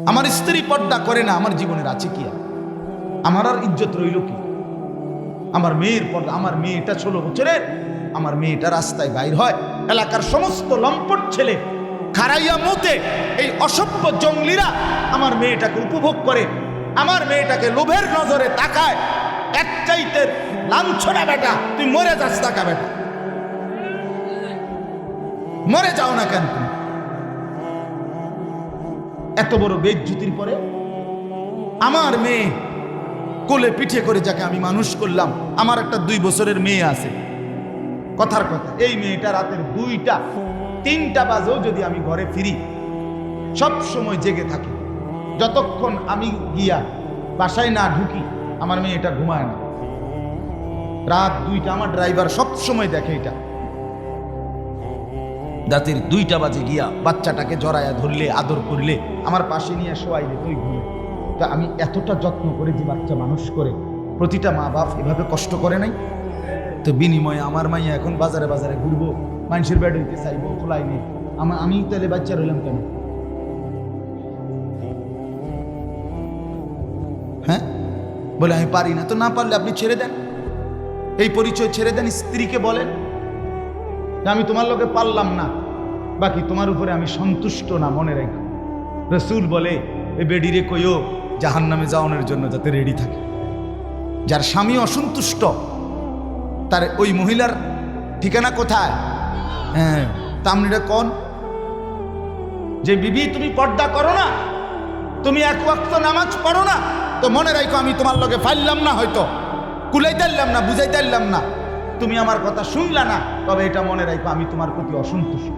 আমার স্ত্রী পর্দা করে না, আমার জীবনের আছে কি? আমার আর ইজ্জত রইল কি? আমার মেয়ের পর্দা, আমার মেয়েটা 16 বছরের, আমার মেয়েটা রাস্তায় বাইর হয়, এলাকার সমস্ত লম্পট ছেলে খারাইয়া মতে এই অসভ্য জঙ্গলিরা আমার মেয়েটাকে উপভোগ করে, আমার মেয়েটাকে লোভের নজরে তাকায়। এক চাইতে লাঞ্ছনা বেটা, তুই মরে যাস টাকা বেটা, মরে যাও না কেন তুমি? এত বড় বেইজ্জতির পরে আমার মেয়ে কোলে পিঠে করে যাকে আমি মানুষ করলাম, আমার একটা 2 বছরের মেয়ে আছে, কথার কথা এই মেয়েটা রাতের 2টা 3টা বাজেও যদি আমি ঘরে ফিরি সব সময় জেগে থাকি, যতক্ষণ আমি গিয়া বাসায় না ঢুকি আমার মেয়েটা ঘুমায় না। রাত 2টা, আমার ড্রাইভার সব সময় দেখে এটা, রাতের 2টা বাজে গিয়া বাচ্চাটাকে জড়ায়া ধরলে, আদর করলে, আমার পাশে নিয়ে শোয়াইলে তুই ঘুমে। তা আমি এতটা যত্ন করে যে বাচ্চা মানুষ করে, প্রতিটা মা বাপ এভাবে কষ্ট করে নাই? তো বিনিময়ে আমার মাইয়া এখন বাজারে বাজারে ঘুরবো, মানুষের বেড হইতে চাইবো, খোলাই নেই, আমি তাহলে বাচ্চা রইলাম কেন? হ্যাঁ, বলে আমি পারি না। তো না পারলে আপনি ছেড়ে দেন, এই পরিচয় ছেড়ে দেন, স্ত্রীকে বলেন আমি তোমার লোকে পারলাম না, বাকি তোমার উপরে আমি সন্তুষ্ট না, মনে রেখো। রসুল বলে এই বেডিরে কইও জাহান্নামে যাওয়ানোর জন্য যাতে রেডি থাকে। যার স্বামী অসন্তুষ্ট তার ওই মহিলার ঠিকানা কোথায়? হ্যাঁ, তামনিরা কোন যে বিবি তুমি পর্দা করো না, তুমি 1 ওয়াক্ত নামাজ পড়ো না, তো মনে রাখো আমি তোমার লগে ফাইলাম না, হয়তো কুলাইতে পারলাম না, বুঝাইতে পারলাম না, তুমি আমার কথা শুনলা না, তবে এটা মনে রাখো আমি তোমার প্রতি অসন্তুষ্ট।